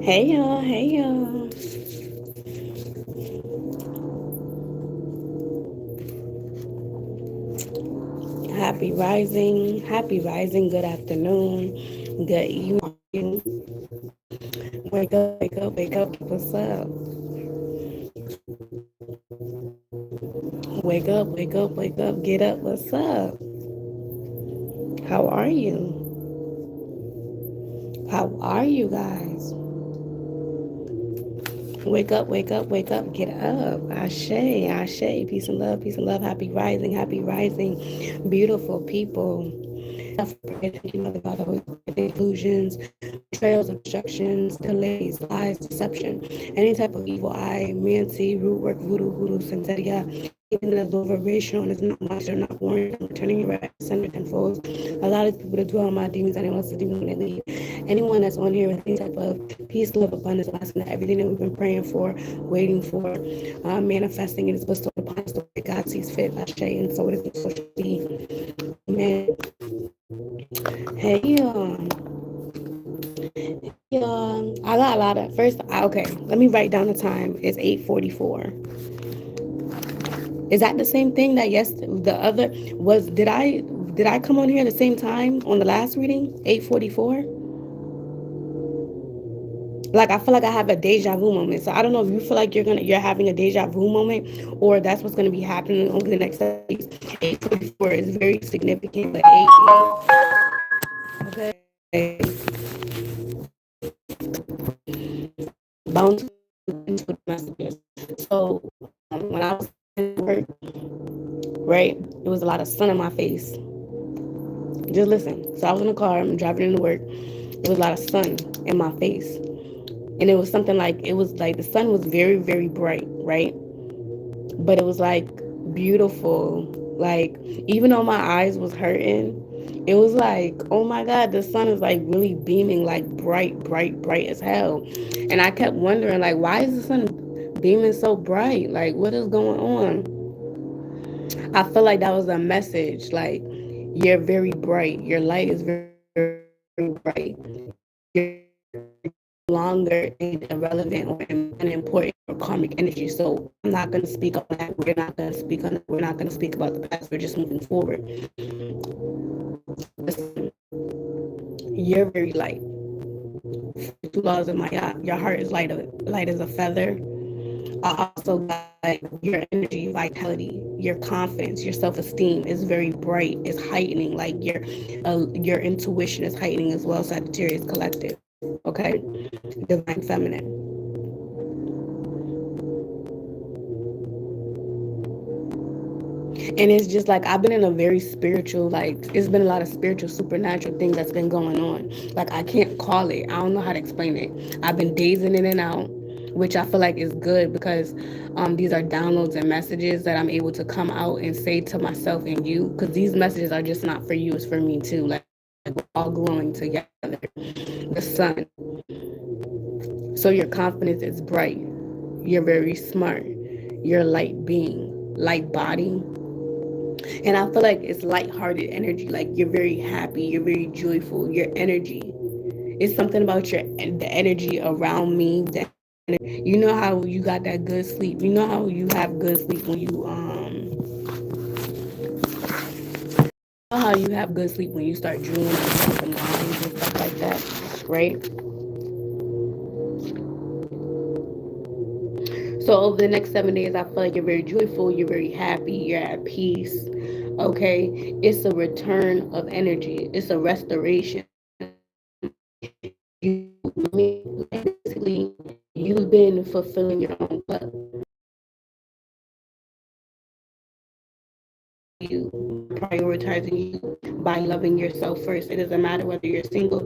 Hey y'all, hey y'all. Happy rising, good afternoon, good evening. Wake up, wake up, wake up. What's up? Wake up, wake up, wake up. Get up. What's up? How are you? How are you guys? Wake up, wake up, wake up. Get up. Ashe, ashe. Peace and love, peace and love. Happy rising, happy rising. Beautiful people. Thank you, Mother God, the Holy Spirit, illusions, betrayals, obstructions, delays, lies, deception, any type of evil eye, mancy, root work, voodoo, santeria, even as low vibration is not much, they're not warned, I'm returning your right sender tenfold. Allow these people to dwell on my demons, anyone else to demon when they leave. Anyone that's on here with any type of peace, love, abundance, I'm asking that everything that we've been praying for, waiting for, manifesting it is bestowed upon us the way God sees fit. I say, and so it is, and so it should be. Amen. Hey, I got a lot of first. Okay, let me write down the time. It's 8:44. Is that the same thing that the other was? Did I come on here at the same time on the last reading? 8:44. Like I feel like I have a deja vu moment. So I don't know if you feel like you're having a deja vu moment, or that's what's gonna be happening over the next days. 8:44 is very significant, but okay. Bounce into the messages. So when I was at work, right, it was a lot of sun in my face. Just listen. So I was in the car, I'm driving into work. It was a lot of sun in my face. And it was like the sun was very, very bright, right? But it was like beautiful. Like, even though my eyes was hurting, it was like, oh my God, the sun is like really beaming, like bright, bright, bright as hell. And I kept wondering, like, why is the sun beaming so bright? Like, what is going on? I feel like that was a message. Like, you're very bright. Your light is very, very bright. You're longer irrelevant or unimportant or karmic energy. So I'm not going to speak on that. We're not going to speak on it. We're not going to speak about the past. We're just moving forward. Listen, you're very light. Two laws of my yacht. Your heart is light as a feather. I also got like your energy, vitality, your confidence, your self-esteem is very bright. It's heightening. Like your intuition is heightening as well. Sagittarius collective. Okay, divine feminine. And it's just like I've been in a very spiritual, like it's been a lot of spiritual, supernatural things that's been going on. Like I can't call it. I don't know how to explain it. I've been dazing in and out, which I feel like is good because these are downloads and messages that I'm able to come out and say to myself and you. Because these messages are just not for you; it's for me too. Like we're all growing together. The sun. So your confidence is bright. You're very smart. You're light being, light body, and I feel like it's light-hearted energy. Like you're very happy, you're very joyful. Your energy. It's something about the energy around me. You know how you got that good sleep. You know how you have good sleep when you have good sleep when you start dreaming and lines and stuff like that, right? So over the next 7 days, I feel like you're very joyful, you're very happy, you're at peace. Okay, it's a return of energy. It's a restoration. You basically you've been fulfilling your own you prioritizing you by loving yourself first. It doesn't matter whether you're single,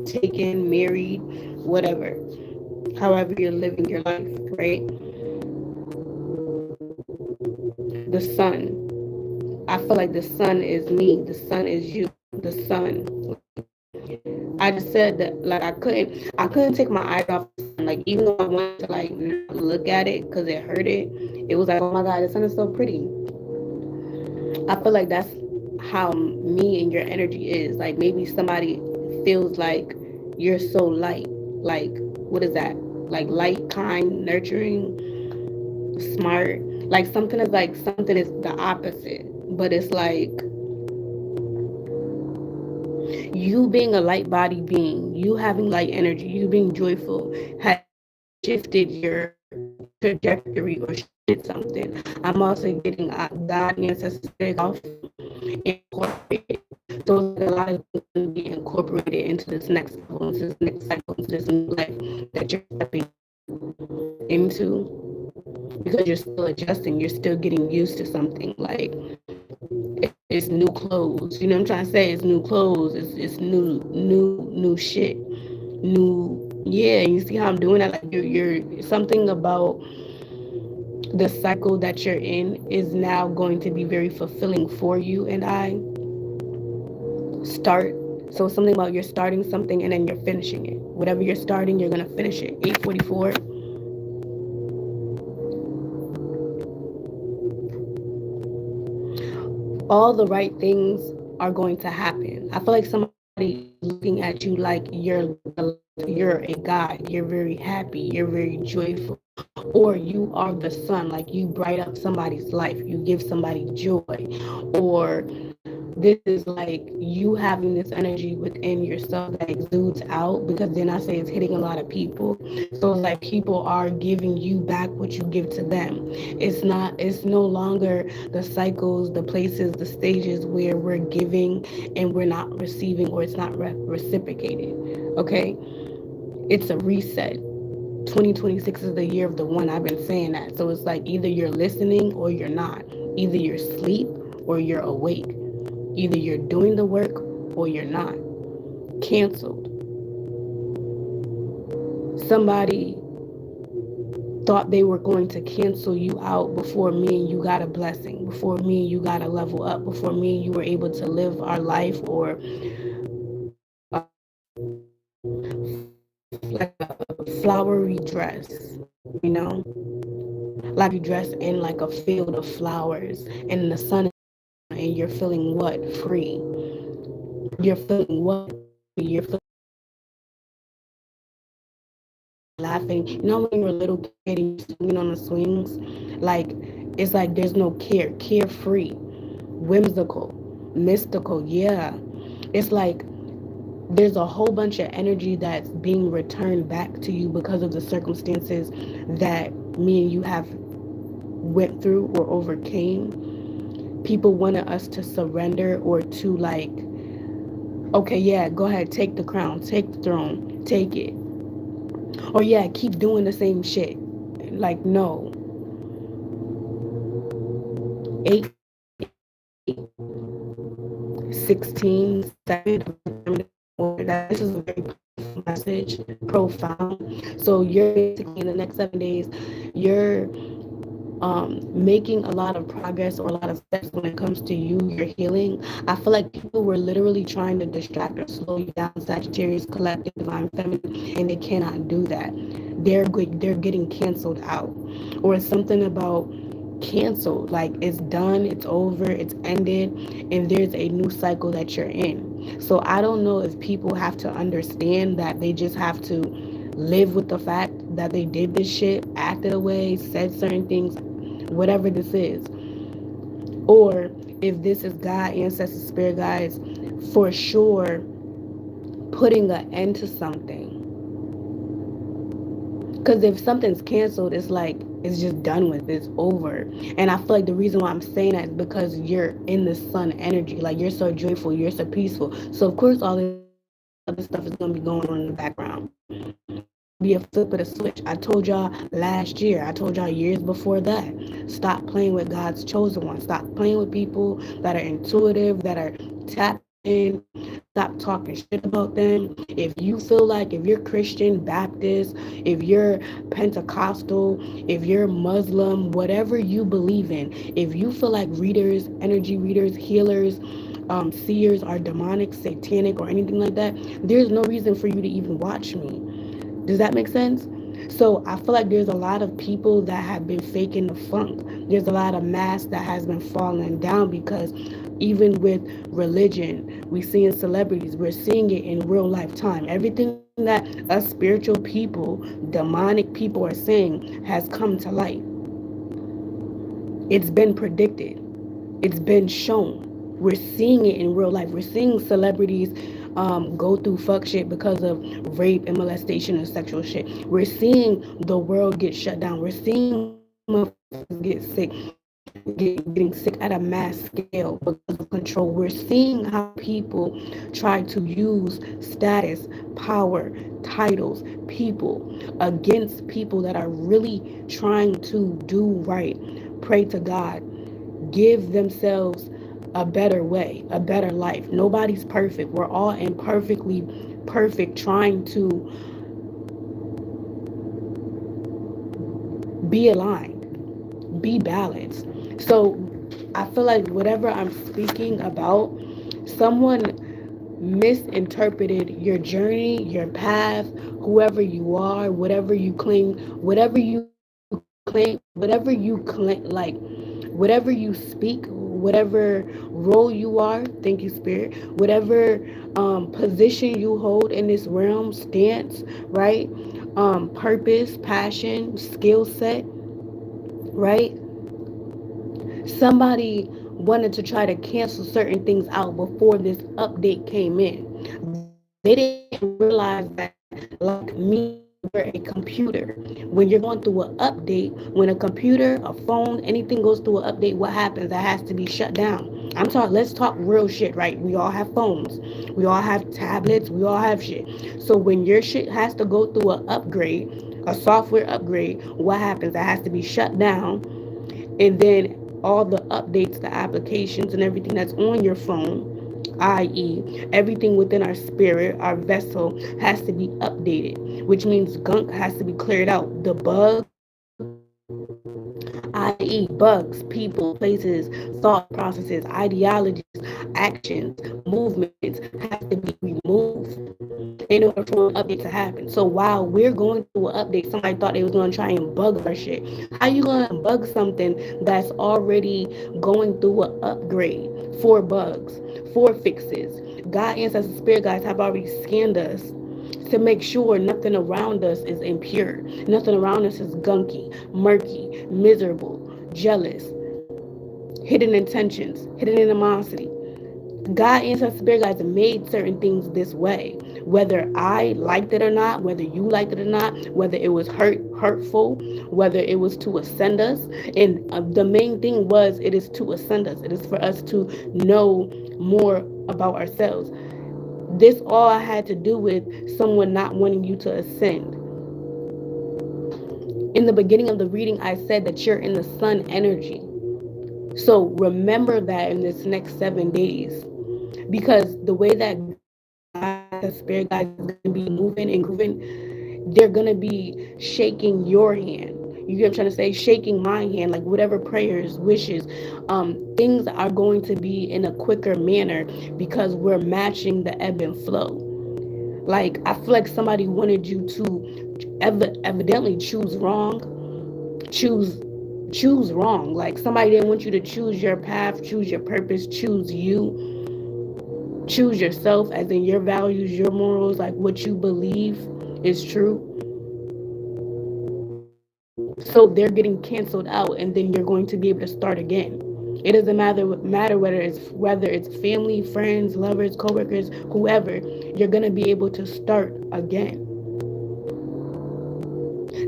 taken, married, whatever. However you're living your life, right? The sun. I feel like the sun is me. The sun is you. The sun. I just said that like I couldn't take my eyes off the sun. Like even though I wanted to like not look at it because it hurted, it was like, oh my God, the sun is so pretty. I feel like that's how me and your energy is. Like maybe somebody feels like you're so light. Like what is that? Like light, kind, nurturing, smart. Like something is the opposite. But it's like you being a light body being, you having light energy, you being joyful has shifted your trajectory or shifted something. I'm also getting God, ancestors, spirit off incorporated. So it's like a lot of things going to be incorporated into this next level, into this next cycle, into this new life that you're stepping into, because you're still adjusting, you're still getting used to something. Like it's new clothes. You know what I'm trying to say? It's new clothes. It's new shit. New, yeah. You see how I'm doing that? Like you're something about the cycle that you're in is now going to be very fulfilling for you. And I start. So something about you're starting something and then you're finishing it. Whatever you're starting, you're gonna finish it. 844. All the right things are going to happen. I feel like somebody looking at you like you're a god. You're very happy. You're very joyful, or you are the sun. Like you bright up somebody's life. You give somebody joy, or this is like you having this energy within yourself that exudes out, because then I say it's hitting a lot of people. So it's like people are giving you back what you give to them. It's no longer the cycles, the places, the stages where we're giving and we're not receiving, or it's not reciprocated. Okay, it's a reset. 2026 is the year of the one. I've been saying that. So it's like either you're listening or you're not. Either you're asleep or you're awake. Either you're doing the work or you're not. Canceled. Somebody thought they were going to cancel you out before me and you got a blessing, before me and you got a level up, before me and you were able to live our life, or like a flowery dress, you know? Like you dress in like a field of flowers and the sun, and you're feeling what? Free. You're feeling what? You're feeling laughing. You know when you're a little kid and you're swinging on the swings? Like, it's like there's no care. Carefree. Whimsical. Mystical. Yeah. It's like there's a whole bunch of energy that's being returned back to you because of the circumstances that me and you have went through or overcame. People wanted us to surrender, or to like, okay, yeah, go ahead, take the crown, take the throne, take it. Or yeah, keep doing the same shit. Like, no. 8, 16, 7. This is a very powerful message, profound. So you're basically in the next 7 days, you're making a lot of progress or a lot of steps when it comes to your healing. I feel like people were literally trying to distract or slow you down, Sagittarius, Collective, Divine Feminine, and they cannot do that. They're getting canceled out, or it's something about canceled. Like it's done, it's over, it's ended, and there's a new cycle that you're in. So I don't know if people have to understand that they just have to live with the fact that they did this shit, acted away, said certain things, whatever this is, or if this is God, ancestors, spirit guides, for sure putting an end to something. Because if something's canceled, it's like it's just done with, it's over. And I feel like the reason why I'm saying that is because you're in the sun energy. Like you're so joyful, you're so peaceful. So of course all this other stuff is going to be going on in the background. Be a flip of the switch. I told y'all last year, I told y'all years before that, stop playing with God's chosen ones. Stop playing with people that are intuitive, that are tapped in. Stop talking shit about them. If you feel like, if you're Christian, Baptist, if you're Pentecostal, if you're Muslim, whatever you believe in, if you feel like readers, energy readers, healers, seers are demonic, satanic, or anything like that, there's no reason for you to even watch me. Does that make sense? So I feel like there's a lot of people that have been faking the funk. There's a lot of mass that has been falling down because Even with religion, we seeing celebrities, we're seeing it in real lifetime. Everything that us spiritual people, demonic people are saying has come to light. It's been predicted. It's been shown. We're seeing it in real life. We're seeing celebrities go through fuck shit because of rape and molestation and sexual shit. We're seeing the world get shut down. We're seeing motherfuckers getting sick at a mass scale because of control. We're seeing how people try to use status, power, titles, people against people that are really trying to do right, pray to God, give themselves a better way, a better life. Nobody's perfect. We're all imperfectly perfect, trying to be aligned, be balanced. So I feel like whatever I'm speaking about, someone misinterpreted your journey, your path, whoever you are, whatever you speak, whatever role you are, thank you, Spirit, whatever position you hold in this realm, stance, right? Purpose, passion, skill set, right? Somebody wanted to try to cancel certain things out before this update came in. They didn't realize that, like me, we're a computer. When you're going through an update, when a computer, a phone, anything goes through an update, what happens? That has to be shut down. Let's talk real shit, right? We all have phones. We all have tablets. We all have shit. So when your shit has to go through an upgrade, a software upgrade, what happens? That has to be shut down, and then all the updates, the applications, and everything that's on your phone, i.e., everything within our spirit, our vessel, has to be updated, which means gunk has to be cleared out. The bugs, i.e., bugs, people, places, thought processes, ideologies, actions, movements have to be removed in order for an update to happen. So while we're going through an update, somebody thought they was going to try and bug our shit. How you going to bug something that's already going through an upgrade for bugs, for fixes? God, ancestors, spirit guides have already scanned us to make sure nothing around us is impure. Nothing around us is gunky, murky, miserable, jealous, hidden intentions, hidden animosity. God, ancestors, spirit guides made certain things this way. Whether I liked it or not, whether you liked it or not, whether it was hurtful, whether it was to ascend us. And the main thing was, it is to ascend us. It is for us to know more about ourselves. This all had to do with someone not wanting you to ascend. In the beginning of the reading, I said that you're in the sun energy. So remember that in this next 7 days, because the way that the spirit guys is going to be moving and grooving, they're going to be shaking your hand. You get what I'm trying to say? Shaking my hand, like whatever prayers, wishes, things are going to be in a quicker manner because we're matching the ebb and flow. Like, I feel like somebody wanted you to evidently choose choose wrong. Like, somebody didn't want you to choose your path, choose your purpose, choose you, choose yourself, as in your values, your morals, like what you believe is true. So they're getting canceled out, and then you're going to be able to start again. It doesn't matter whether it's family, friends, lovers, coworkers, whoever. You're gonna be able to start again.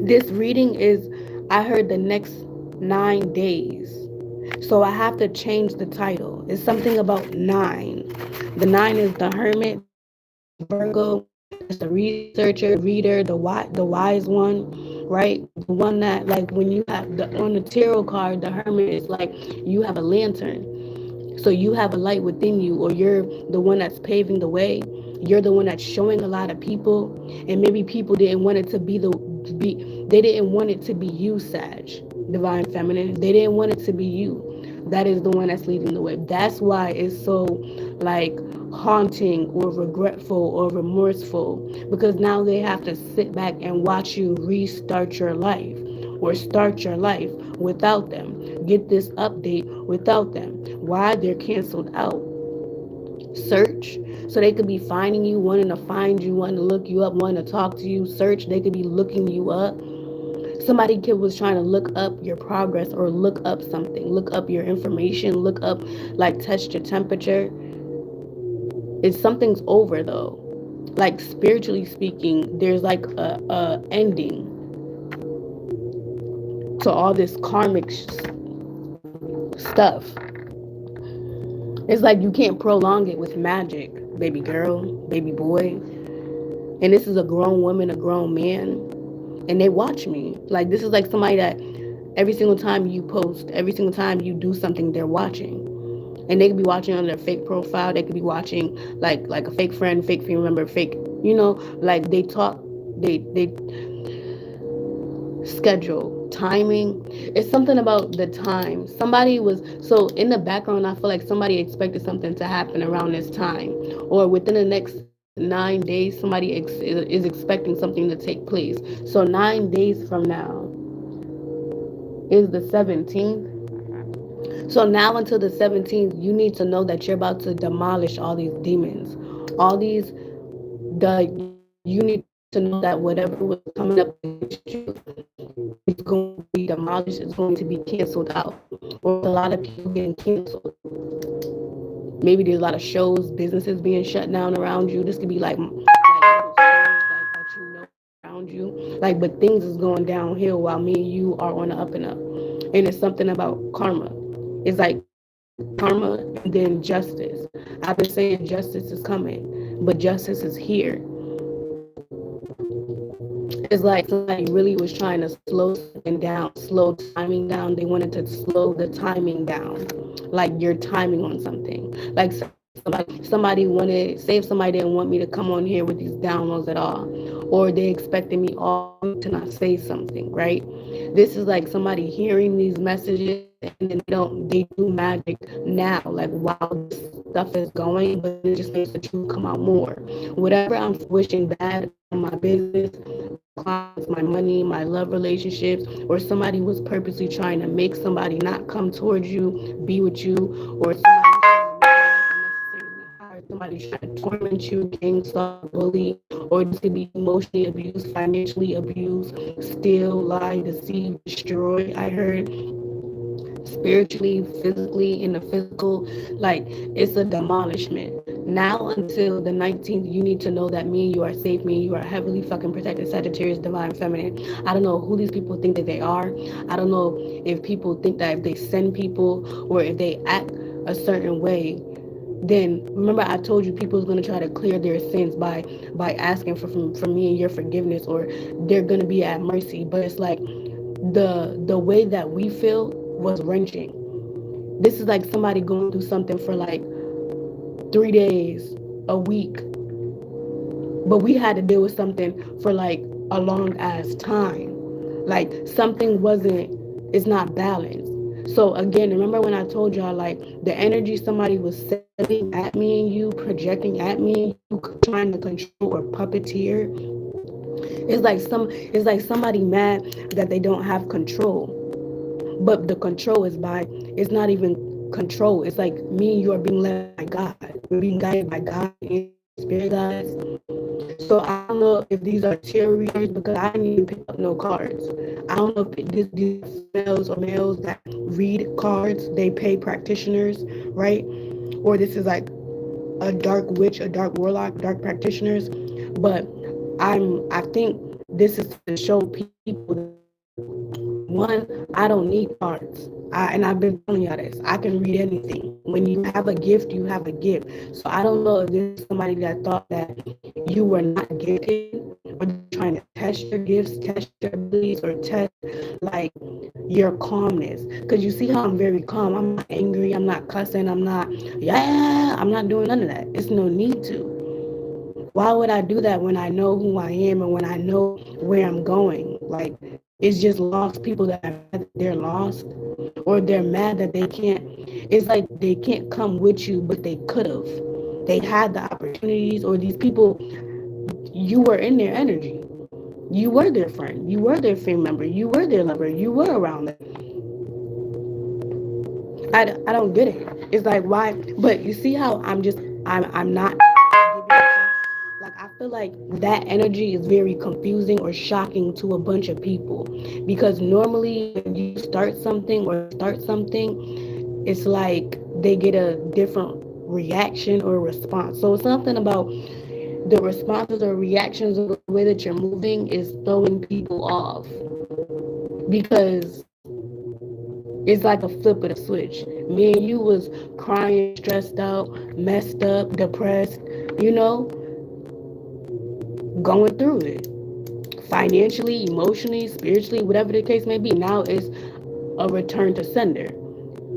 This reading is, I heard, the next 9 days. So I have to change the title. It's something about 9. The 9 is the hermit, that's the Virgo, that's the researcher, the reader, the wise one, right? The one that, like, when you have on the tarot card, the hermit is like you have a lantern. So you have a light within you, or you're the one that's paving the way. You're the one that's showing a lot of people, and maybe people didn't want it to they didn't want it to be you, Sag, divine feminine. They didn't want it to be you. That is the one that's leading the way. That's why it's so, like, haunting or regretful or remorseful, because now they have to sit back and watch you restart your life or start your life without them. get this update without them. Why? They're canceled out. Search, so they could be finding you, wanting to find you, wanting to look you up, wanting to talk to you. Search, they could be looking you up. Somebody kid was trying to look up your progress or look up something, look up your information, look up, like, test your temperature. It's something's over though. Like, spiritually speaking, there's like a ending to all this karmic stuff. It's like you can't prolong it with magic, baby girl, baby boy. And this is a grown woman, a grown man, and they watch me. Like, this is like somebody that every single time you post, every single time you do something, they're watching. And they could be watching on their fake profile. They could be watching like a fake friend, fake family member, fake, like they talk, they schedule, timing. It's something about the time. Somebody was, so in the background, I feel like somebody expected something to happen around this time, or within the next 9 days, somebody is expecting something to take place. So 9 days from now is the 17th. So now until the 17th, you need to know that you're about to demolish all these demons, all these, you need to know that whatever was coming up against you, it's going to be demolished. It's going to be canceled out. Or a lot of people getting canceled. Maybe there's a lot of shows, businesses being shut down around you. This could be like little stores, like that around you. Like, but things is going downhill while me and you are on the up and up. And it's something about karma. It's like karma and then justice. I've been saying justice is coming, but justice is here. It's like somebody really was trying to slow something down, slow timing down. They wanted to slow the timing down, like your timing on something. Like somebody wanted, say if somebody didn't want me to come on here with these downloads at all, or they expected me all to not say something, right? This is like somebody hearing these messages and then they do magic now, like while this stuff is going, but it just makes the truth come out more. Whatever I'm wishing bad on my business, clients, my money, my love relationships, or somebody was purposely trying to make somebody not come towards you, be with you, or somebody trying to torment you, gang stalk, bully, or this could be emotionally abused, financially abused, steal, lie, deceive, destroy. I heard spiritually, physically, in the physical, like it's a demolishment. Now until the 19th, you need to know that me and you are safe, me and you are heavily fucking protected. Sagittarius, divine feminine. I don't know who these people think that they are. I don't know if people think that if they send people or if they act a certain way, then remember I told you people is going to try to clear their sins by asking for me and your forgiveness, or they're going to be at mercy. But it's like the way that we feel was wrenching. This is like somebody going through something for like 3 days, a week, but we had to deal with something for like a long ass time. Like something wasn't, it's not balanced. So again, remember when I told y'all, like, the energy somebody was sending at me and you, projecting at me and you, trying to control or puppeteer. It's like somebody mad that they don't have control. But the control is by, it's not even control. It's like me and you are being led by God. We're being guided by God and spirit guides. So I don't know if these are tarot readers, because I didn't even pick up no cards. I don't know if these females or males that read cards, they pay practitioners, right? Or this is like a dark witch, a dark warlock, dark practitioners. But I think this is to show people that, one, I don't need cards. And I've been telling y'all this. I can read anything. When you have a gift, you have a gift. So I don't know if there's somebody that thought that you were not gifted, or trying to test your gifts, test your abilities, or test like your calmness. Because you see how I'm very calm. I'm not angry. I'm not cussing. I'm not doing none of that. It's no need to. Why would I do that when I know who I am and when I know where I'm going? Like, it's just lost people that are mad that they're lost, or they're mad that they can't. It's like they can't come with you, but they could have. They had the opportunities, or these people, you were in their energy. You were their friend. You were their family member. You were their lover. You were around them. I don't get it. It's like, why? But you see how I'm not like, I feel like that energy is very confusing or shocking to a bunch of people, because normally when you start something or start something, it's like they get a different reaction or response. So it's something about the responses or reactions of the way that you're moving is throwing people off, because it's like a flip of the switch. Me and you was crying, stressed out, messed up, depressed, you know, going through it. Financially, emotionally, spiritually, whatever the case may be. Now it's a return to sender.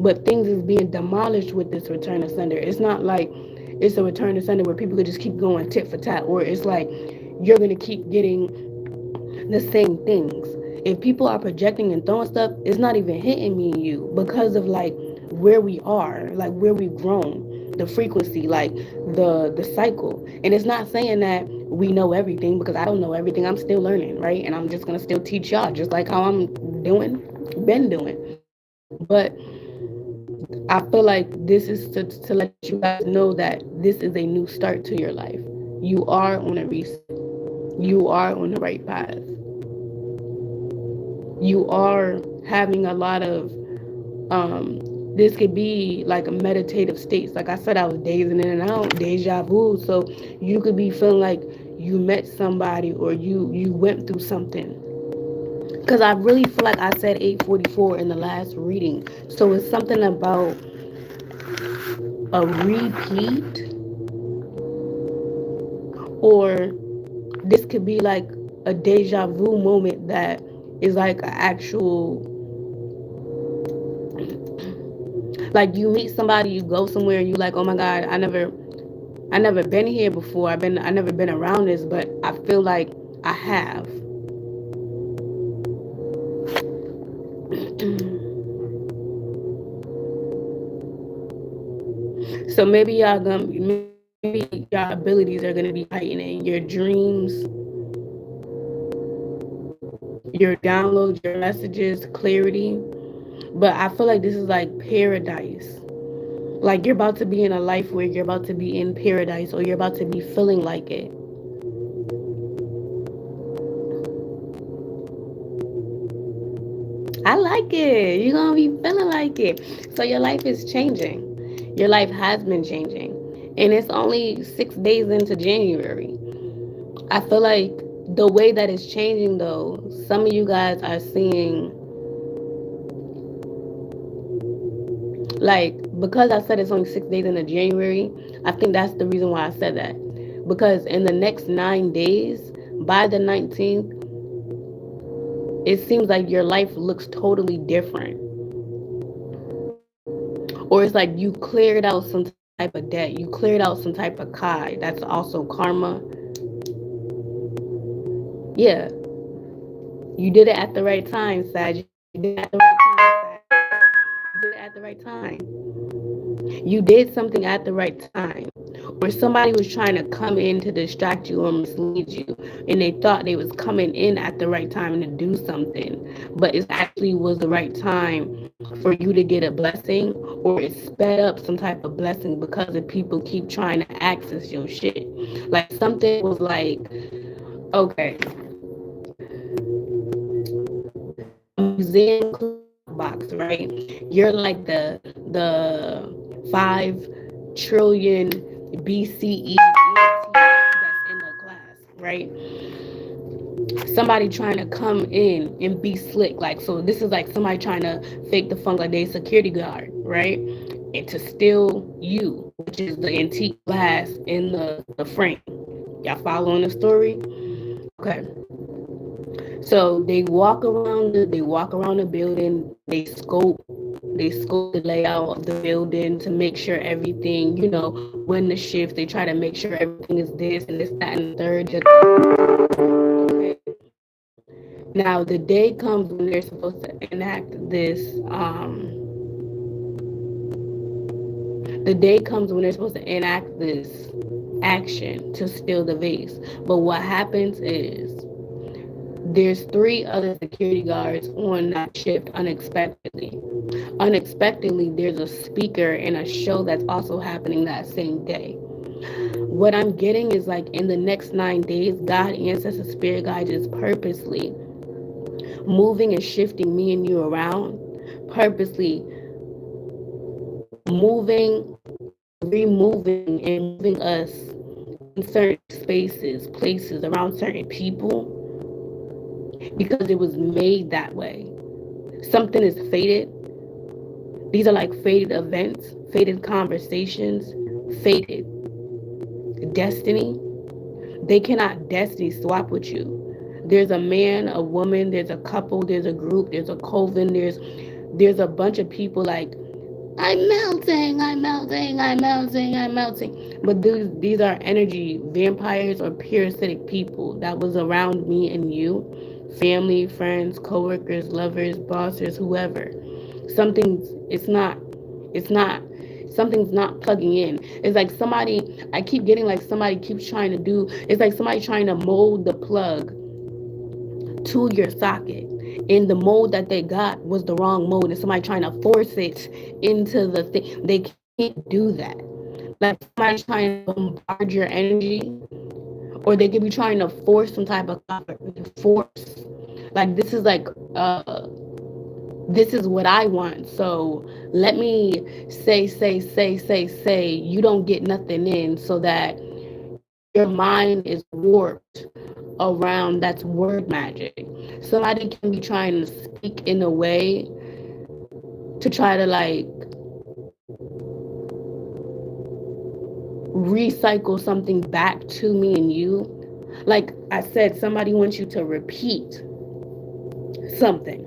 But things is being demolished with this return to sender. It's not like it's a return to sender where people could just keep going tit for tat, or it's like you're gonna keep getting the same things. If people are projecting and throwing stuff, it's not even hitting me and you because of like where we are, like where we've grown, the frequency, like the cycle. And it's not saying that we know everything, because I don't know everything. I'm still learning, right? And I'm just gonna still teach y'all, just like how I'm doing, been doing. But I feel like this is to let you guys know that this is a new start to your life. You are on a reset. You are on the right path. You are having a lot of um this could be like a meditative states. Like I said, I was dazing in and out, deja vu. So you could be feeling like you met somebody, or you went through something. Because I really feel like I said 844 in the last reading. So it's something about a repeat, or this could be like a deja vu moment that is like an actual, like you meet somebody, you go somewhere, and you like, oh my god, I never been here before. I never been around this, but I feel like I have. So maybe y'all abilities are gonna be heightening. Your dreams, your downloads, your messages, clarity. But I feel like this is like paradise. Like you're about to be in a life where you're about to be in paradise, or you're about to be feeling like it. I like it. You're gonna be feeling like it. So your life is changing. Your life has been changing. And it's only 6 days into January. I feel like the way that it's changing though, some of you guys are seeing, like, because I said it's only 6 days into January, I think that's the reason why I said that. Because in the next 9 days, by the 19th, it seems like your life looks totally different. Or it's like you cleared out some type of debt, you cleared out some type of kai. That's also karma. Yeah, you did it at the right time, Sag. You did it at the right time, Sag. You did it at the right time. You did something at the right time. Or somebody was trying to come in to distract you or mislead you, and they thought they was coming in at the right time to do something, but it actually was the right time for you to get a blessing, or it sped up some type of blessing because of people keep trying to access your shit. Like something was like, okay, a museum box, right? You're like the 5 trillion BCE that's in the glass, right? Somebody trying to come in and be slick, like, so this is like somebody trying to fake the funk like they security guard, right? And to steal you, which is the antique glass in the frame. Y'all following the story? Okay. So they walk around the building, they scope the layout of the building to make sure everything, when the shift, they try to make sure everything is this and this, that, and the third. Okay. Now the day comes when they're supposed to enact this, the day comes when they're supposed to enact this action to steal the vase. But what happens is There's 3 other security guards on that shift unexpectedly. Unexpectedly, there's a speaker in a show that's also happening that same day. What I'm getting is like in the next 9 days, God, ancestors, spirit guides is purposely moving and shifting me and you around, purposely moving, removing, and moving us in certain spaces, places, around certain people, because it was made that way. Something is fated. These are like fated events, fated conversations, fated destiny. They cannot destiny swap with you. There's a man, a woman, there's a couple, there's a group, there's a coven, there's a bunch of people like, I'm melting, I'm melting, I'm melting, I'm melting. But these are energy vampires or parasitic people that was around me and you, family, friends, coworkers, lovers, bosses, whoever. Something's it's not something's not plugging in. It's like somebody, I keep getting like somebody keeps trying to do, it's like somebody trying to mold the plug to your socket, and the mold that they got was the wrong mold, and somebody trying to force it into the thing. They can't do that. Like somebody trying to bombard your energy, or they could be trying to force some type of force. Like uh this is what I want. So let me say, you don't get nothing in, so that your mind is warped around that's word magic. Somebody can be trying to speak in a way to try to like recycle something back to me and you. Like I said, somebody wants you to repeat something.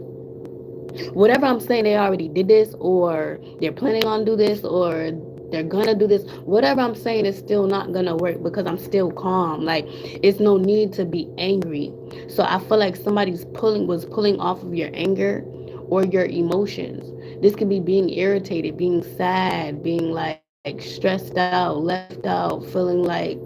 Whatever I'm saying, they already did this, or they're planning on do this, or they're gonna do this. Whatever I'm saying is still not gonna work because I'm still calm. Like it's no need to be angry. So I feel like somebody's pulling off of your anger or your emotions. This could be being irritated, being sad, being like stressed out, left out, feeling like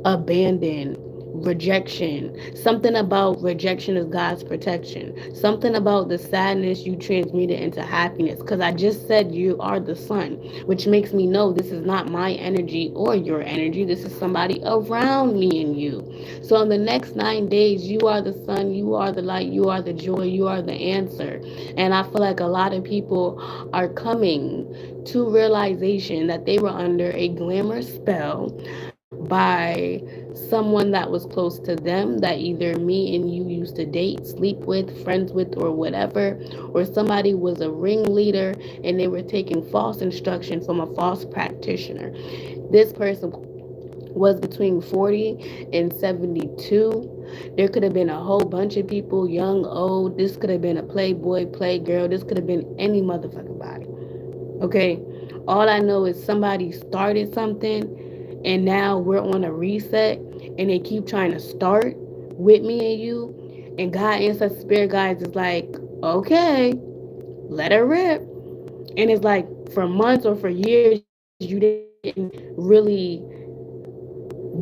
abandon, rejection. Something about rejection is God's protection. Something about the sadness you transmuted into happiness. Because I just said you are the sun, which makes me know this is not my energy or your energy. This is somebody around me and you. So in the next 9 days, you are the sun, you are the light, you are the joy, you are the answer. And I feel like a lot of people are coming to realization that they were under a glamour spell by someone that was close to them, that either me and you used to date, sleep with, friends with, or whatever, or somebody was a ringleader and they were taking false instruction from a false practitioner. This person was between 40 and 72. There could have been a whole bunch of people, young, old. This could have been a playboy, playgirl. This could have been any motherfucking body. Okay? All I know is somebody started something, and now we're on a reset, and they keep trying to start with me and you. And God, ancestors, spirit guides is like, okay, let her rip. And it's like for months or for years, you didn't really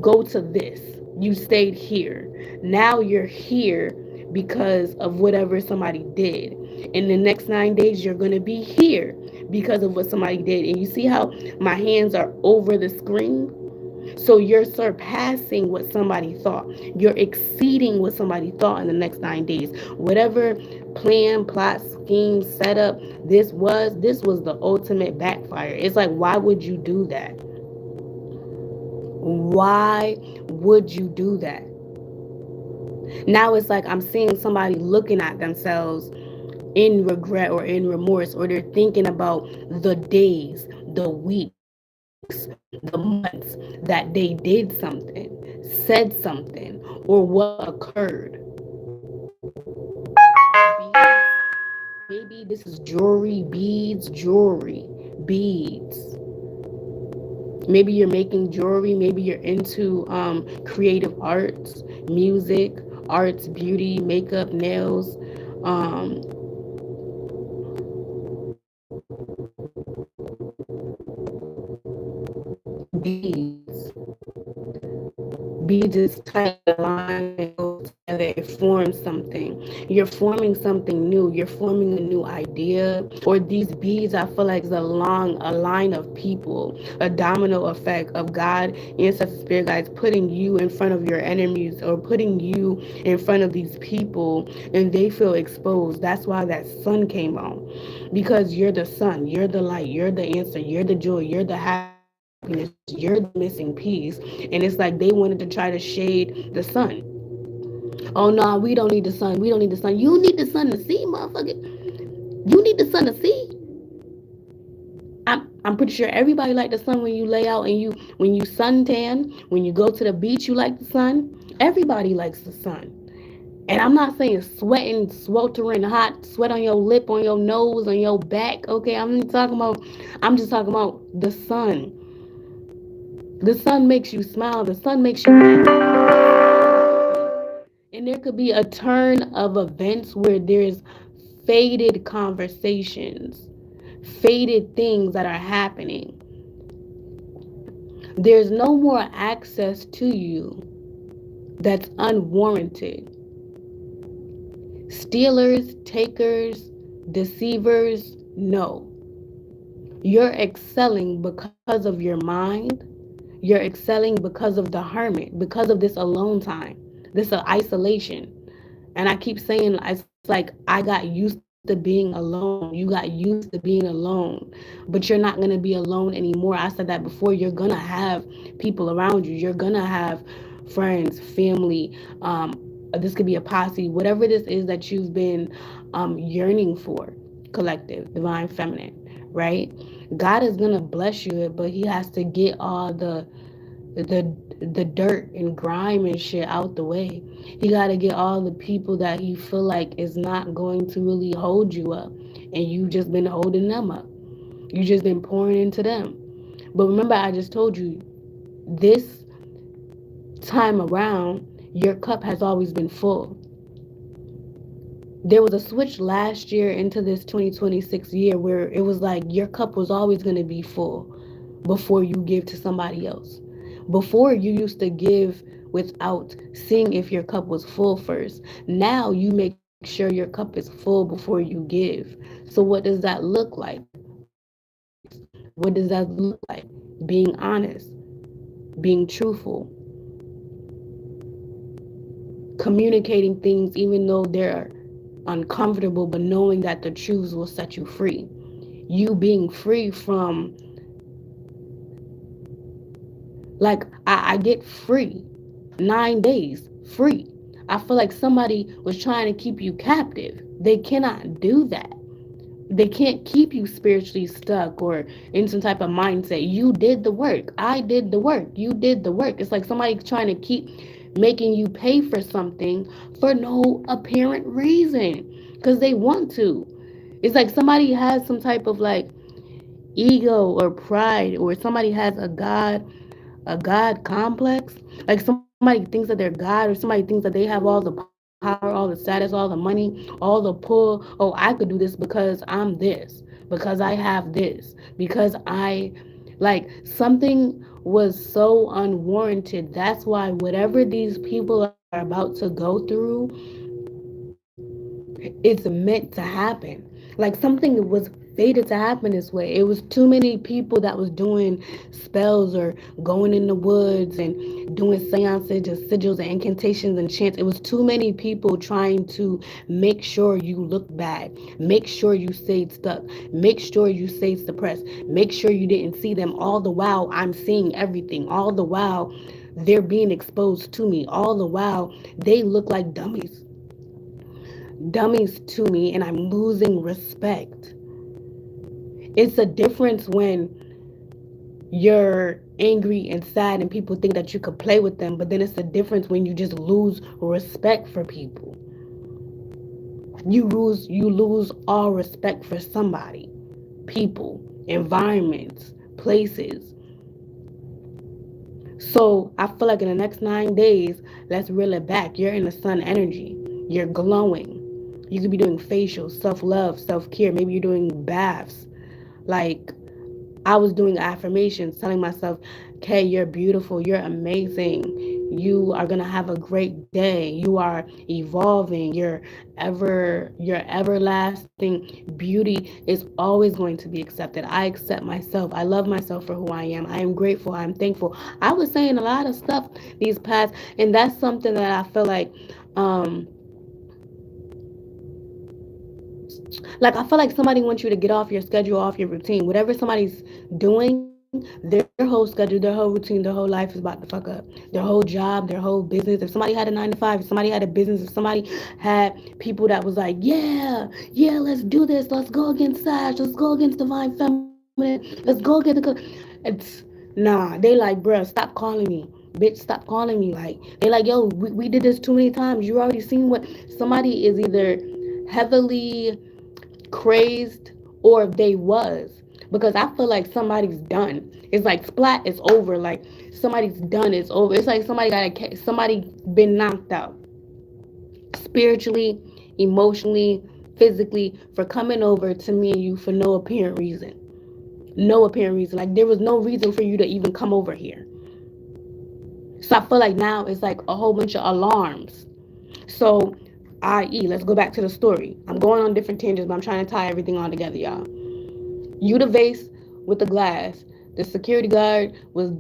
go to this. You stayed here. Now you're here because of whatever somebody did. In the next 9 days, you're going to be here because of what somebody did. And you see how my hands are over the screen? So you're surpassing what somebody thought. You're exceeding what somebody thought in the next 9 days. Whatever plan, plot, scheme, setup this was the ultimate backfire. It's like, why would you do that? Why would you do that? Now it's like I'm seeing somebody looking at themselves in regret or in remorse, or they're thinking about the days, the weeks, the months that they did something, said something, or what occurred. Maybe this is jewelry, beads. Maybe you're making jewelry. Maybe you're into creative arts, music, arts, beauty, makeup, nails, um, beads. Beads is tight line and goes together. together, it forms something. You're forming something new. You're forming a new idea. Or these beads, I feel like, is a line of people, a domino effect of God, ancestors, spirit guides, putting you in front of your enemies or putting you in front of these people, and they feel exposed. That's why that sun came on, because you're the sun, you're the light, you're the answer, you're the joy, you're the happiness, you're the missing piece. And it's like they wanted to try to shade the sun. Oh no, we don't need the sun. We don't need the sun. You need the sun to see, motherfucker. You need the sun to see. I'm pretty sure everybody like the sun when you lay out and when you suntan, when you go to the beach, you like the sun. Everybody likes the sun. And I'm not saying sweating, sweltering hot, sweat on your lip, on your nose, on your back. Okay, I'm just talking about the sun. The sun makes you smile. The sun makes you happy. And there could be a turn of events where there's faded conversations, faded things that are happening. There's no more access to you that's unwarranted. Stealers, takers, deceivers, no. You're excelling because of your mind. You're excelling because of the hermit, because of this alone time, this isolation. And I keep saying, it's like I got used to being alone. You got used to being alone, but you're not going to be alone anymore. I said that before. You're going to have people around you. You're going to have friends, family. This could be a posse, whatever this is that you've been yearning for. Collective, divine feminine, right? God is going to bless you, but he has to get all the dirt and grime and shit out the way. He got to get all the people that he feel like is not going to really hold you up, and you just been holding them up. You just been pouring into them. But remember, I just told you, this time around, your cup has always been full. There was a switch last year into this 2026 year where it was like your cup was always going to be full before you give to somebody else. Before, you used to give without seeing if your cup was full first. Now you make sure your cup is full before you give. So what does that look like? Being honest, what does that look like? Being honest, being truthful, communicating things even though they're uncomfortable, but knowing that the truths will set you free. You being free from, like, I get free 9 days free. I feel like somebody was trying to keep you captive. They cannot do that. They can't keep you spiritually stuck or in some type of mindset. You did the work. I did the work. You did the work. It's like somebody trying to keep making you pay for something for no apparent reason because they want to. It's like somebody has some type of like ego or pride, or somebody has a god complex. Like somebody thinks that they're God, or somebody thinks that they have all the power, all the status, all the money, all the pull. Oh, I could do this because I'm this, because I have this, because I, like, something was so unwarranted. That's why whatever these people are about to go through, it's meant to happen. Like something was fated to happen this way. It was too many people that was doing spells or going in the woods and doing seances and sigils and incantations and chants. It was too many people trying to make sure you look bad, make sure you stayed stuck, make sure you stayed suppressed, make sure you didn't see them. All the while, I'm seeing everything. All the while, they're being exposed to me. All the while, they look like dummies to me, and I'm losing respect. It's a difference when you're angry and sad and people think that you could play with them, but then it's a difference when you just lose respect for people. You lose all respect for somebody, people, environments, places. So I feel like in the next 9 days, let's reel it back. You're in the sun energy. You're glowing. You could be doing facials, self-love, self-care. Maybe you're doing baths. Like, I was doing affirmations, telling myself, "Okay, you're beautiful, you're amazing, you are gonna have a great day, you are evolving, your everlasting beauty is always going to be accepted. I accept myself. I love myself for who I am. I am grateful. I'm thankful." I was saying a lot of stuff these past, and that's something that I feel um like I feel like somebody wants you to get off your schedule, off your routine. Whatever somebody's doing, their whole schedule, their whole routine, their whole life is about to fuck up. Their whole job, their whole business. If somebody had a 9 to 5, if somebody had a business, if somebody had people that was like, yeah, yeah, let's do this. Let's go against Sag. Let's go against Divine Feminine. Let's go get the. It's nah. They like, bruh, stop calling me. Bitch, stop calling me. Like, they like, yo, we did this too many times. You already seen what somebody is either heavily crazed or they was, because I feel like somebody's done. It's like splat, it's over. Like somebody's done, it's over. It's like somebody been knocked out spiritually, emotionally, physically, for coming over to me and you for no apparent reason. No apparent reason. Like there was no reason for you to even come over here. So I feel like now it's like a whole bunch of alarms. So, i.e., let's go back to the story. I'm going on different tangents, but I'm trying to tie everything all together, y'all. You the vase with the glass. The security guard was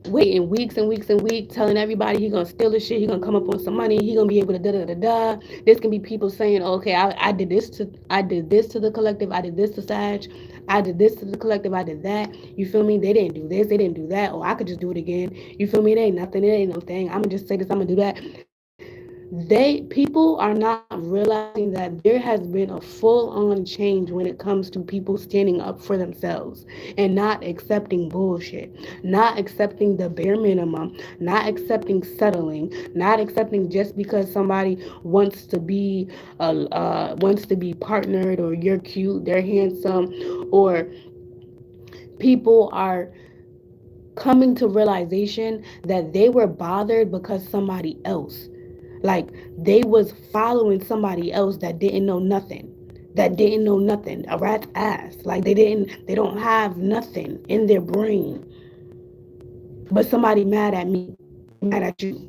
waiting weeks and weeks and weeks, telling everybody he gonna steal the shit. He gonna come up on some money. He gonna be able to da da da da. There's gonna be people saying, "Okay, I did this to the collective. I did this to Sag. I did this to the collective. I did that. You feel me? They didn't do this. They didn't do that. Or I could just do it again. You feel me? It ain't nothing. It ain't no thing. I'm gonna just say this. I'm gonna do that." People are not realizing that there has been a full-on change when it comes to people standing up for themselves and not accepting bullshit, not accepting the bare minimum, not accepting settling, not accepting just because somebody wants to be partnered, or you're cute, they're handsome, or people are coming to realization that they were bothered because somebody else, like they was following somebody else that didn't know nothing, a rat's ass. Like they don't have nothing in their brain, but somebody mad at me, mad at you.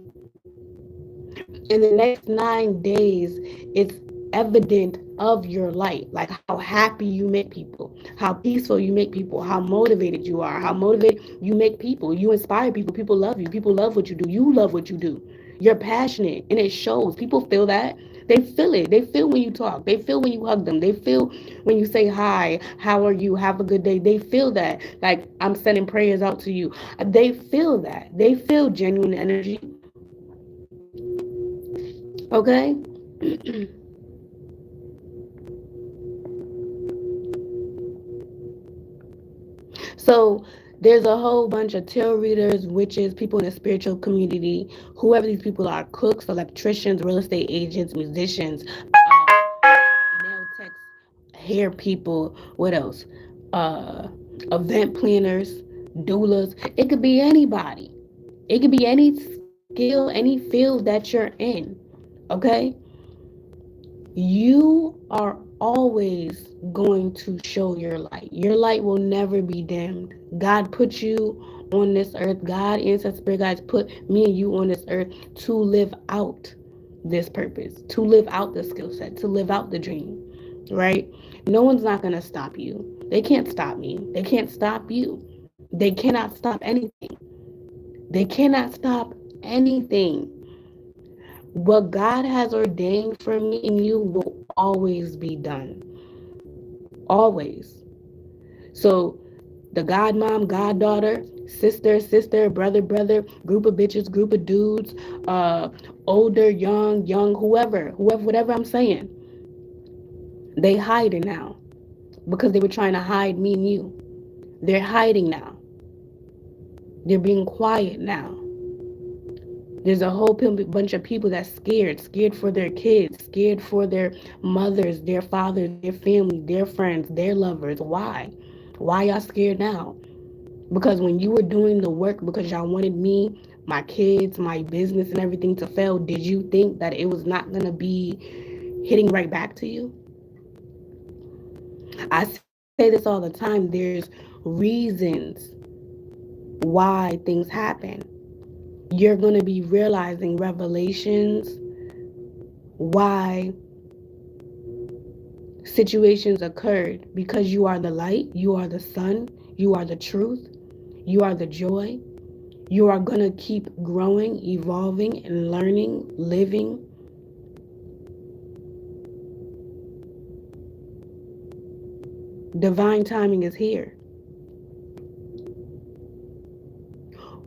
In the next 9 days, it's evident of your light, like how happy you make people, how peaceful you make people, how motivated you are, how motivated you make people. You inspire people. People love you. People love what you do. You love what you do. You're passionate, and it shows. People feel that. They feel it. They feel when you talk. They feel when you hug them. They feel when you say hi, how are you, have a good day. They feel that. Like I'm sending prayers out to you. They feel that. They feel genuine energy. Okay. So there's a whole bunch of tarot readers, witches, people in the spiritual community, whoever these people are, cooks, electricians, real estate agents, musicians, nail techs, hair people, what else? Uh, Event planners, doulas. It could be anybody. It could be any skill, any field that you're in. Okay? You are always going to show your light. Your light will never be dimmed. God put you on this earth. God, ancestors, spirit guides put me and you on this earth to live out this purpose, to live out the skill set, to live out the dream, right? No one's not going to stop you. They can't stop me. They can't stop you. They cannot stop anything. They cannot stop anything. What God has ordained for me and you will always be done. Always. So the god mom, goddaughter, sister, brother, group of bitches, group of dudes, older, young, whoever, whatever I'm saying, they hiding now because they were trying to hide me and you. They're hiding now. They're being quiet now. There's a whole bunch of people that's scared for their kids, scared for their mothers, their fathers, their family, their friends, their lovers. Why? Why y'all scared now? Because when you were doing the work because y'all wanted me, my kids, my business, and everything to fail, did you think that it was not going to be hitting right back to you? I said say this all the time. There's reasons why things happen. You're going to be realizing revelations why situations occurred, because you are the light, you are the sun, you are the truth, you are the joy. You are going to keep growing, evolving, and learning, living. Divine timing is here.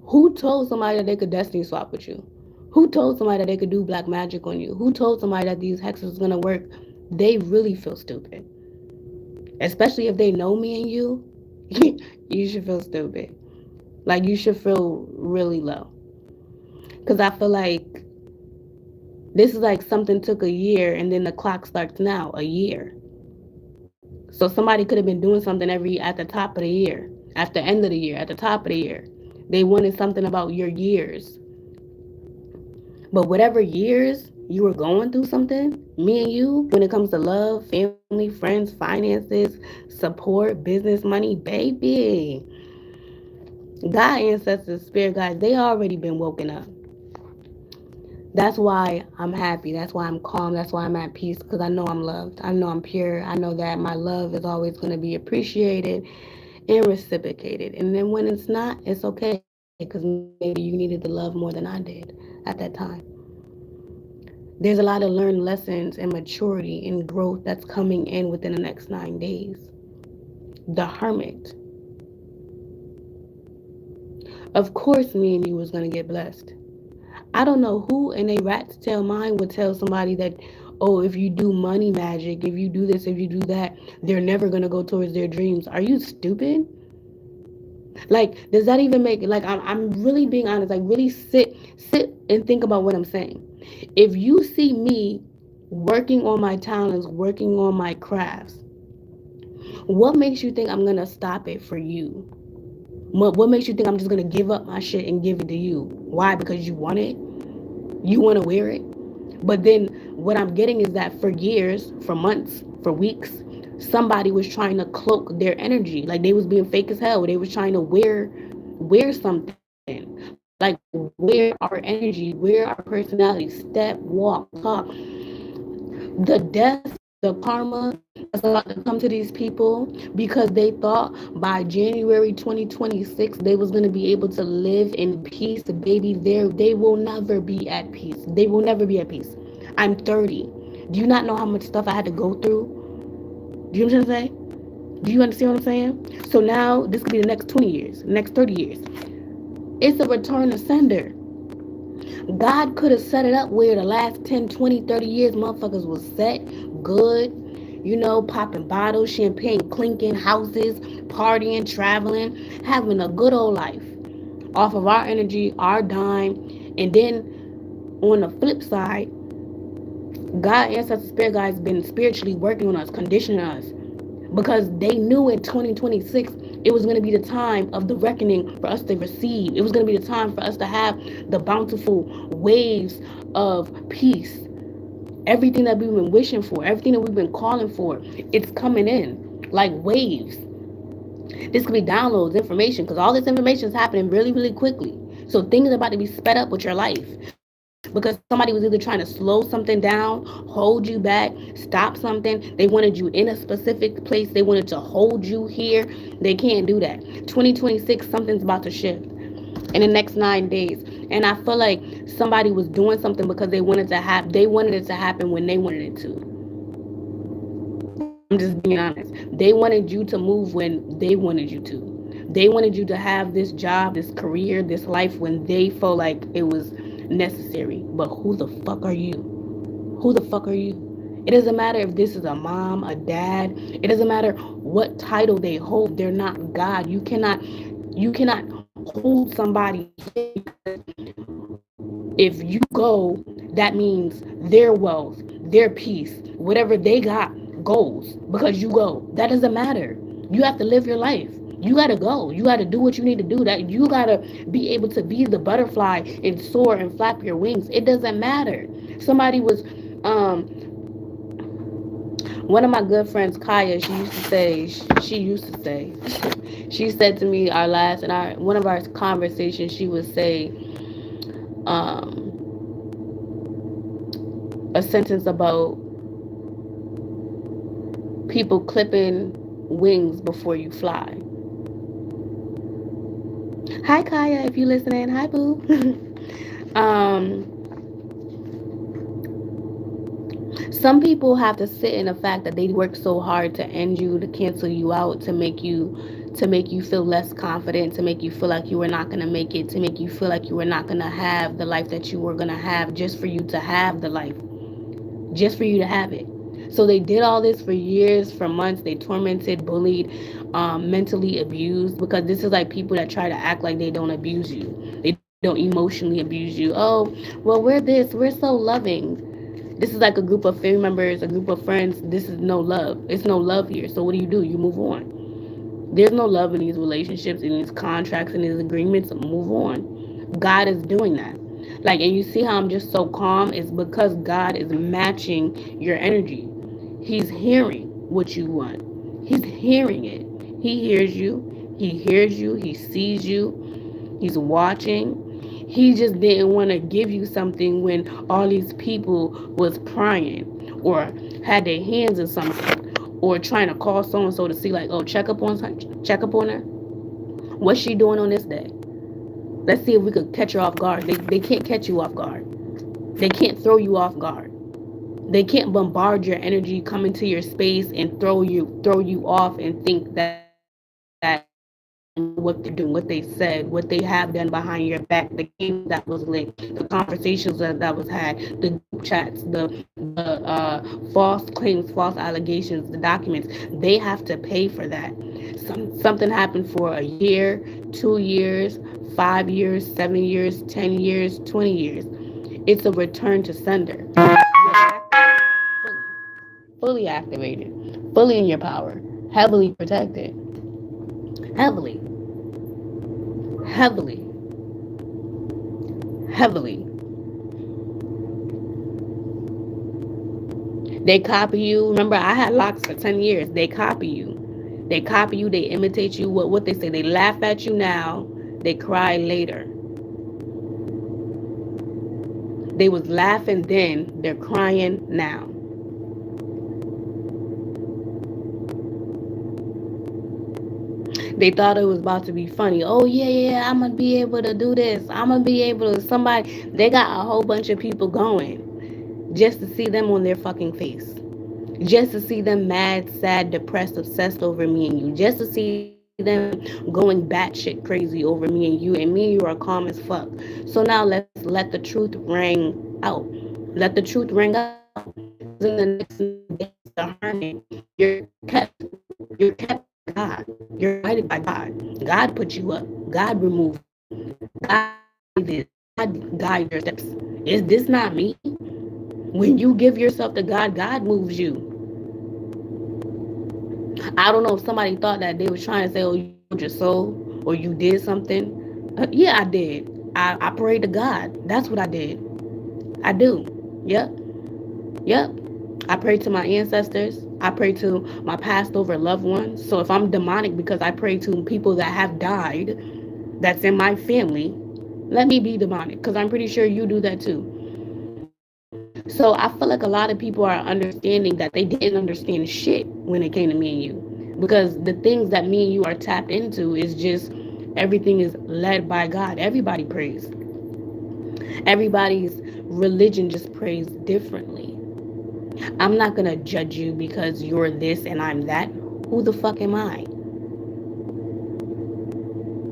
Who told somebody that they could destiny swap with you? Who told somebody that they could do black magic on you? Who told somebody that these hexes was gonna work? They really feel stupid. Especially if they know me and you, you should feel stupid. Like, you should feel really low. Because I feel like this is like something took a year and then the clock starts now, a year. So somebody could have been doing something every at the top of the year, at the end of the year, at the top of the year. They wanted something about your years. But whatever years you were going through something, me and you, when it comes to love, family, friends, finances, support, business, money, baby, God, ancestors, spirit guides, they already been woken up. That's why I'm happy. That's why I'm calm. That's why I'm at peace, because I know I'm loved. I know I'm pure. I know that my love is always going to be appreciated and reciprocated. And then when it's not, it's okay, because maybe you needed the love more than I did at that time. There's a lot of learned lessons and maturity and growth that's coming in within the next 9 days. The Hermit. Of course, me and you was going to get blessed. I don't know who in a rat's tail mind would tell somebody that, oh, if you do money magic, if you do this, if you do that, they're never going to go towards their dreams. Are you stupid? Like, does that even make, like, I'm really being honest. Like, really sit and think about what I'm saying. If you see me working on my talents, working on my crafts, what makes you think I'm going to stop it for you? What makes you think I'm just going to give up my shit and give it to you? Why? Because you want it? You want to wear it? But then what I'm getting is that for years, for months, for weeks, somebody was trying to cloak their energy. Like, they was being fake as hell. They was trying to wear something. Like, wear our energy, wear our personality, step, walk, talk. The death, the karma that's about to come to these people, because they thought by January 2026 they was going to be able to live in peace, baby. They will never be at peace. They will never be at peace. I'm 30. Do you not know how much stuff I had to go through? Do you understand what I'm saying? Do you understand what I'm saying? So now this could be the next 20 years, the next 30 years. It's a return to sender. God could have set it up where the last 10, 20, 30 years motherfuckers was set, good, popping bottles, champagne clinking, houses, partying, traveling, having a good old life off of our energy, our dime. And then on the flip side, God, ancestors, spirit guides been spiritually working on us, conditioning us, because they knew in 2026 it was going to be the time of the reckoning for us to receive. It was going to be the time for us to have the bountiful waves of peace. Everything that we've been wishing for, everything that we've been calling for, it's coming in like waves. This could be downloads, information, because all this information is happening really, really quickly. So things are about to be sped up with your life, because somebody was either trying to slow something down, hold you back, stop something. They wanted you in a specific place. They wanted to hold you here. They can't do that. 2026, something's about to shift in the next 9 days. And I feel like somebody was doing something because they wanted it to happen when they wanted it to. I'm just being honest. They wanted you to move when they wanted you to. They wanted you to have this job, this career, this life when they felt like it was necessary. But who the fuck are you? Who the fuck are you? It doesn't matter if this is a mom, a dad. It doesn't matter what title they hold. They're not God. You cannot hold somebody if you go, that means their wealth, their peace, whatever they got goes because you go. That doesn't matter. You have to live your life. You gotta go. You gotta do what you need to do. That you gotta be able to be the butterfly and soar and flap your wings. It doesn't matter. Somebody was One of my good friends, Kaya, she used to say, she said to me our last in our one of our conversations, she would say, um, a sentence about people clipping wings before you fly. Hi, Kaya, if you listening. Hi, boo. um, some people have to sit in the fact that they work so hard to end you, to cancel you out, to make you feel less confident, to make you feel like you were not gonna make it, to make you feel like you were not gonna have the life that you were gonna have, just for you to have the life, just for you to have it. So they did all this for years, for months. They tormented, bullied, mentally abused, because this is like people that try to act like they don't abuse you. They don't emotionally abuse you. Oh, well, we're so loving. This is like a group of family members, a group of friends. This is no love. It's no love here. So what do? You move on. There's no love in these relationships, in these contracts, in these agreements. Move on. God is doing that. Like, and you see how I'm just so calm? It's because God is matching your energy. He's hearing what you want. He's hearing it. He hears you. He hears you. He sees you. He's watching. He just didn't want to give you something when all these people was prying or had their hands in something or trying to call so and so to see, like, oh, check up on her. What's she doing on this day? Let's see if we could catch her off guard. They can't catch you off guard. They can't throw you off guard. They can't bombard your energy, come into your space and throw you off and think that you don't know what they're doing, what they said, what they have done behind your back, the games that was lit, the conversations that was had, the group chats, the false claims, false allegations, the documents. They have to pay for that. Something happened for a year, 2 years, 5 years, 7 years, 10 years, 20 years. It's a return to sender. Fully activated, fully in your power, heavily protected, heavily, heavily, heavily. They copy you. Remember, I had locks for 10 years. They copy you. They copy you. They imitate you. What they say? They laugh at you now. They cry later. They was laughing then. They're crying now. They thought it was about to be funny. Oh, yeah, yeah, I'm going to be able to do this. I'm going to be able to, somebody, they got a whole bunch of people going just to see them on their fucking face. Just to see them mad, sad, depressed, obsessed over me and you. Just to see them going batshit crazy over me and you. And me and you are calm as fuck. So now let's let the truth ring out. Let the truth ring out. Because in the next days, the harmony, you're kept by God. You're guided by God. God put you up. God removed you. God say this. God guide your steps. Is this not me? When you give yourself to God, God moves you. I don't know if somebody thought that they was trying to say, oh, you sold your soul or you did something. Yeah, I did. I prayed to God. That's what I did. I do. Yep. Yep. I pray to my ancestors. I pray to my passed over loved ones. So if I'm demonic because I pray to people that have died, that's in my family, let me be demonic because I'm pretty sure you do that too. So I feel like a lot of people are understanding that they didn't understand shit when it came to me and you. Because the things that me and you are tapped into is just everything is led by God. Everybody prays. Everybody's religion just prays differently. I'm not gonna judge you because you're this and I'm that. Who the fuck am I?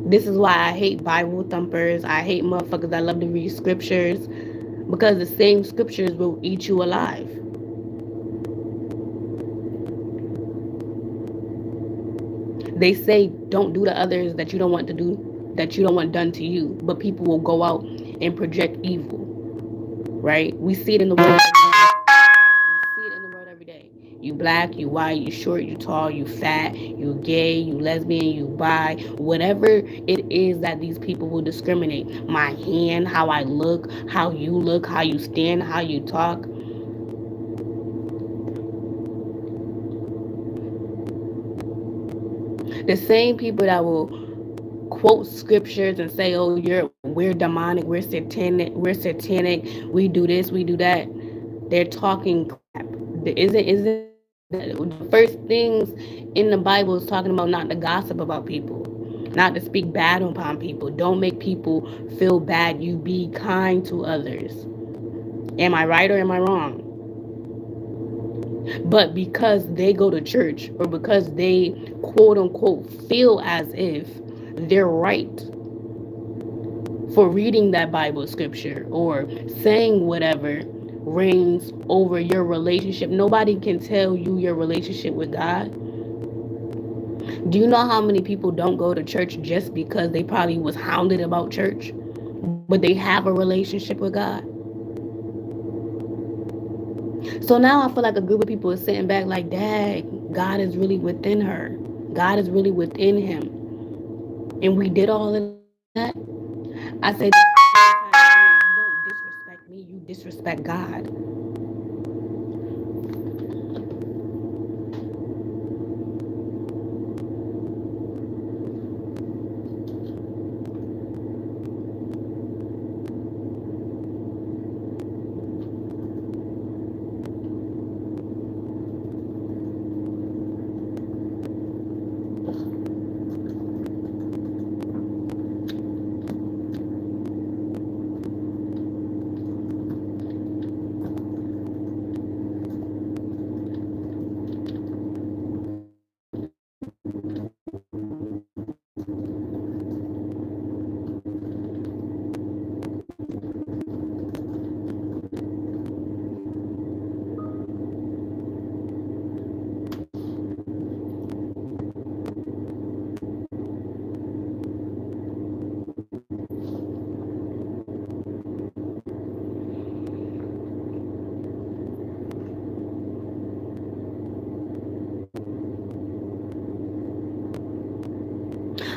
This is why I hate Bible thumpers. I hate motherfuckers that love to read scriptures because the same scriptures will eat you alive. They say don't do to others that you don't want to do, that you don't want done to you, but people will go out and project evil, right? We see it in the world. We see it in the world every day. You black, you white, you short, you tall, you fat, you gay, you lesbian, you bi, whatever it is that these people will discriminate. My hand, how I look, how you stand, how you talk. The same people that will quote scriptures and say, "Oh, we're demonic, we're satanic, we do this, we do that." They're talking crap. Isn't the first things in the Bible is talking about not to gossip about people, not to speak bad upon people. Don't make people feel bad. You be kind to others. Am I right or am I wrong? But because they go to church or because they quote unquote feel as if they're right for reading that Bible scripture or saying whatever reigns over your relationship, nobody can tell you your relationship with God. Do you know how many people don't go to church just because they probably was hounded about church, but they have a relationship with God? So now I feel like a group of people is sitting back like, dang, God is really within her. God is really within him. And we did all of that. I say, you don't disrespect me, you disrespect God.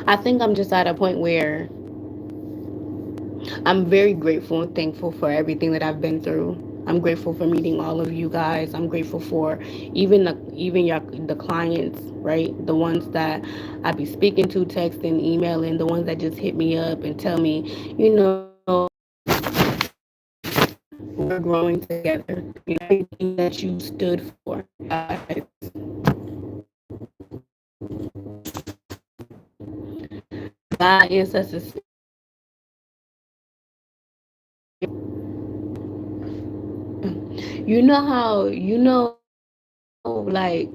I think I'm just at a point where I'm very grateful and thankful for everything that I've been through. I'm grateful for meeting all of you guys. I'm grateful for the clients, right? The ones that I be speaking to, texting, emailing, the ones that just hit me up and tell me, we're growing together. Everything that you stood for, guys. God, ancestors, like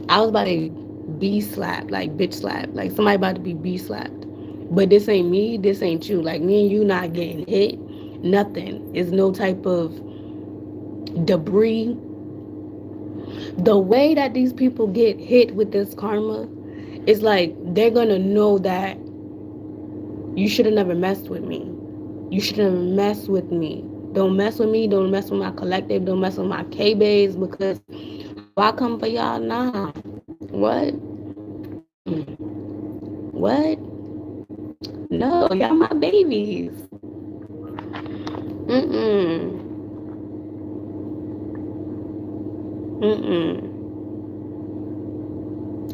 I was about to be slapped, like bitch slapped, like somebody about to be slapped. But this ain't me, this ain't you. Like me and you not getting hit, nothing. It's no type of debris. The way that these people get hit with this karma is like they're gonna know that you should have never messed with me. You should have messed with me. Don't mess with me. Don't mess with my collective. Don't mess with my K-Bays because how I come for y'all? Nah. What? What? No, y'all my babies. Mm-mm. Mm-mm.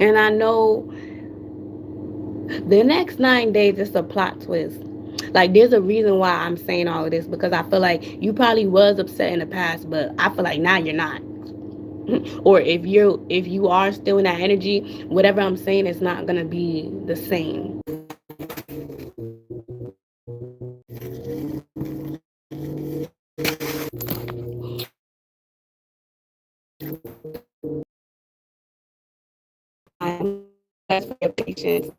And I know the next 9 days is a plot twist. Like there's a reason why I'm saying all of this because I feel like you probably was upset in the past, but I feel like now you're not. Or if you are still in that energy, whatever I'm saying is not gonna be the same. That's for your patience.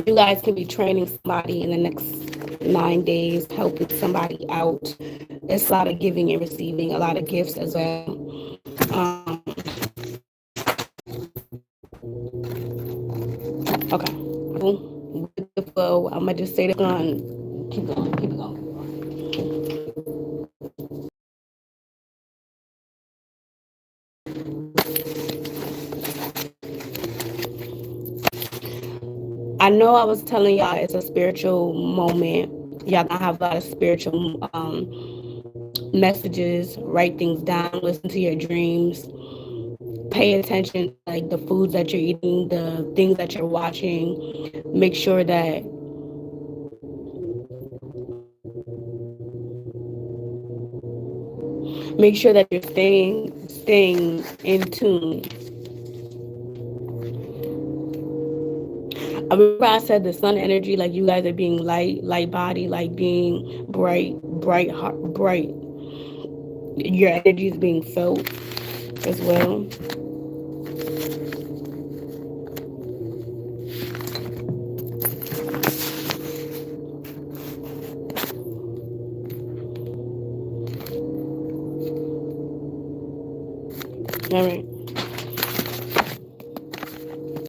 You guys can be training somebody in the next 9 days, helping somebody out. It's a lot of giving and receiving, a lot of gifts as well. Okay. With the flow, I'm gonna just say this on. Keep going. Keep going. I know I was telling y'all it's a spiritual moment. Y'all gonna have a lot of spiritual messages. Write things down. Listen to your dreams. pay attention to like the foods that you're eating, the things that you're watching. Make sure that you're staying in tune. I remember I said the sun energy, like you guys are being light body, like being bright heart, bright. Your energy is being felt as well. All right.